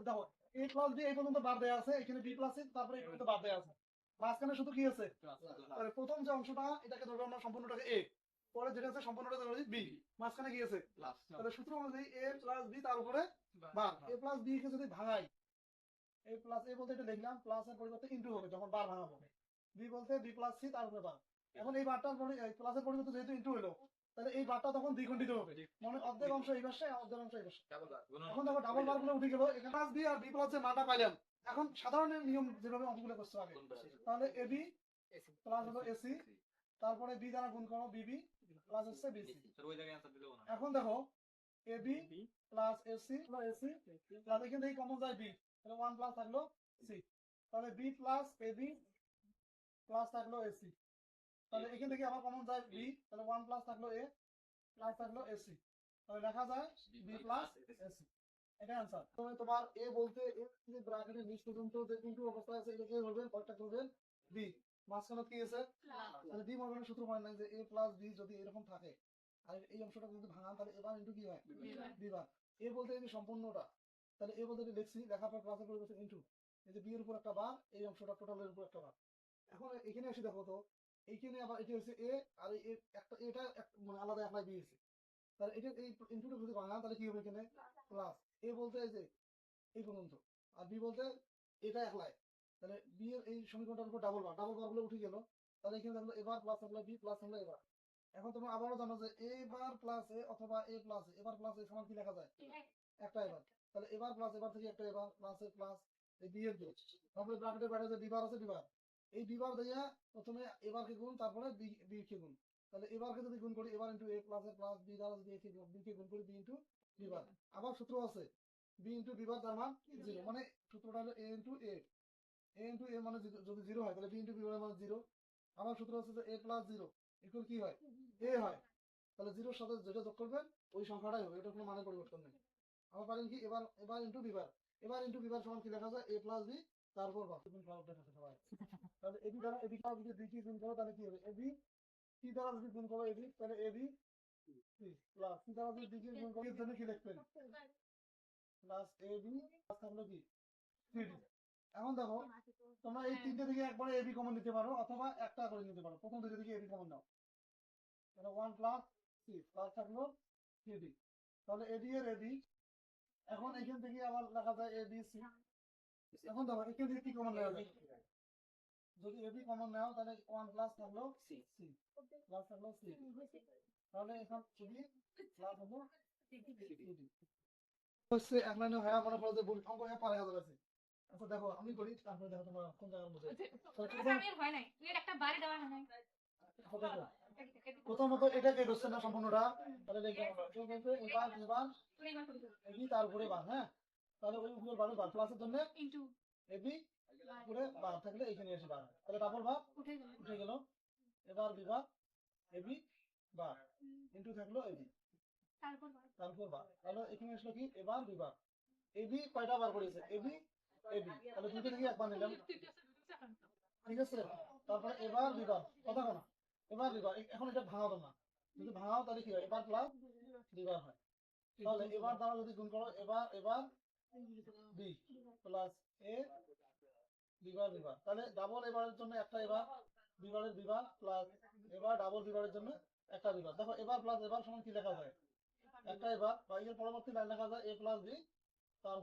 দেখো a plus b এই পর্যন্ত বার দেয়া আছে, এখানে b প্লাস c তারপরে এই পর্যন্ত বার দেয়া আছে, মাঝখানে শুধু কি আছে তাহলে প্রথম যে অংশটা এটাকে ধরবো আমরা সম্পূর্ণটাকে a, পরে যেটা আছে সম্পূর্ণটা ধরবো b, মাঝখানে কি আছে প্লাস। তাহলে সূত্র অনুযায়ী a প্লাস b তার উপরে বার, a প্লাস b কে যদি ভাঙাই a প্লাস a বলতে এটা লিখলাম প্লাসের পরিবর্তে ইনটু হবে যখন বার ভাঙাবো, b বলতে b প্লাস c তার উপরে বার। এখন এই বারটার প্লাসের পরিবর্তে যেহেতু ইনটু হলো তাহলে এই বারটা তখন দ্বিখণ্ডিত হবে, মানে অর্ধেক অংশ এই পাশে অর্ধেক অংশ এই পাশে। এখন দেখো ডাবল বার গুলো উঠে গেল, এখানে প্লাস বি আর বি প্লাস যে মানটা পাইলাম, এখন সাধারণ নিয়ম যেভাবে অঙ্কগুলো করতে হবে তাহলে এবি প্লাস হলো এসি, তারপরে বি দ্বারা গুণ করো বিবি প্লাস হচ্ছে বিসি। এখন দেখো AB plus AC AC plus এখান থেকে কমন যায় বি, তাহলে 1 প্লাস থাকলো সি, তাহলে বি প্লাস এবি প্লাস থাকলো এসি, তাহলে এখান থেকে আবার কমন যায় বি, তাহলে 1 প্লাস থাকলো এ প্লাস থাকলো এসি, তাহলে লেখা যায় বি প্লাস এসি। এটা आंसर। তুমি তোমার এ বলতে এ যে ব্র্যাকেটের নিচ পর্যন্ত যে তিনটি অবস্থা আছে এটাকে ধরবেন, কয়টা করবেন বি, মাঝখানে কি আছে প্লাস, তাহলে ডি মর্গানের সূত্র হয় না যে a প্লাস b যদি এরকম থাকে আর এই অংশটা যদি ভাঙান তাহলে এবার ইনটু কি হয় বি বার, এ বলতে এই সম্পূর্ণটা, তাহলে এ বলতে লিখছি লেখার পর প্লাসের পরিবর্তে ইনটু, এই যে বি এর উপর একটা বার, এই অংশটা টোটালের উপর একটা বার। এখন এখানে এসে দেখো তো এইখানে আবার এটা হচ্ছে এ আর এই একটা এটা মানে আলাদা একটা বি আছে, তাহলে এটা এই ইনটুটা যদি ভাঙান তাহলে কি হবে এখানে প্লাস, এ বলতে এই যে এই পর্যন্ত আর বি বলতে এটা একলাই, তাহলে বি এর এই সমীকরণটার উপর ডাবল বার গুলো উঠে গেল, তাহলে এখানে থাকলো এবার প্লাস থাকলো বি প্লাস থাকলো এবার। এখন তোমরা আবারও জানো যে এ বার প্লাস এ অথবা এ প্লাস এ, এবার প্লাস এ সমান কি লেখা যায় একটা এবার, তাহলে এবার প্লাস এবার থেকে একটা এবার প্লাস এ প্লাস এই বি এর যোগ, তারপরে ব্র্যাকেটের বাইরে যে বিবার আছে বিবার, এই বিবার দিয়া প্রথমে এবারকে গুণ তারপরে বি কে গুণ, তাহলে এবারকে যদি গুণ করি এবার into a plus A plus B দ্বারা যদি বি কে গুণ করি বি ইনটু বিবার, আবার সূত্র আছে বি ইনটু বিবার তার মান 0, মানে সূত্রটা হলো এ into a, A into a মানে যদি 0 হয় তাহলে বি ইনটু বিবার মানে 0, আবার সূত্র আছে যে এ প্লাস 0 ইকুয়াল কি হয় এ হয়, তাহলে 0 এর সাথে যেটা যোগ করবেন ওই সংখ্যাটাই হবে, এটা কোনো মানে পরিবর্তন নেই। আবার পারেন কি এবার এবার ইনটু বিবার, এবার ইনটু বিবার সমান কি লেখা যায় এ প্লাস বি তারপর বা তুমি ক্লাউড দেখাতে সবাই, তাহলে এবি দ্বারা এবি কে যদি দুই কি গুণ করো তাহলে কি হবে এবি সি দ্বারা যদি গুণ করো এবি তাহলে এবি সি প্লাস সি দ্বারা যদি দুই কি গুণ করো এর জন্য কি লিখবেন প্লাস এবি প্লাস থাকলো কি সিডি। এখন দেখো তোমরা এই তিনটে থেকে একবারে এবি কমন নিতে পারো অথবা একটা করে নিতে পারো, প্রথম দুটো থেকে এবি কমন নাও, তাহলে 1 প্লাস সি প্লাস থাকলো সিডি, তাহলে এবি এর এবি, এখন এখান থেকে আবার লেখা যায় এ বি সি। এখন দেখো এখান থেকে কি কমন নেওয়া যায়, যদি এবি কমন নাও তাহলে 1 প্লাস থাকলো সি প্লাস থাকলো সি, তাহলে এখন এবি প্লাস হলো সিডি হচ্ছে এক লাইনে হয় মনে পড়ে যে অঙ্ক হয়ে পারে হাজার আছে। আচ্ছা দেখো আমি করি তারপরে দেখো তোমার কোন জায়গার মধ্যে আমি হয় নাই তুই একটা বারে দেওয়া হয় নাই। দেখো প্রথমত এটাকে ধরছে না সম্পূর্ণটা, তাহলে লিখলাম আমরা তো বলতে এবার এবার এবি তারপরে বার, হ্যাঁ তাহলে ওই উপর বার বার প্লাসের জন্য ইনটু এবি পুরো বার থাকলে এখানে এসে বার, তাহলে ডাবল বার উঠে গেল, এবার বিবার এবি বার ইনটু থাকলো এবি তারপর বার, তাহলে এখানে আসলো কি এবার বিবার, এবি কয়টা বার করেছে এবি এবি, তাহলে দুটো থেকে একবার নিলাম ঠিক আছে, তারপরে এবার বিবার কথা বলো এবার বিবার, এখন এটা ভাঙাবো না, যদি ভাঙাও তাহলে কি হয় এবার প্লাস বিবার হয়, তাহলে এবার দ্বারা যদি গুণ করো এবার এবার বি প্লাস এ বিবার বিবার, তাহলে ডাবল এবারের জন্য একটা এবার বিবারের বিবার প্লাস এবার ডাবল বিবারের জন্য একটা বিবার। দেখো এবার প্লাস এবার সমান কি লেখা যায় একটা এবার বা এর পরবর্তী লাইন লেখা যায় এ প্লাস বি তারপর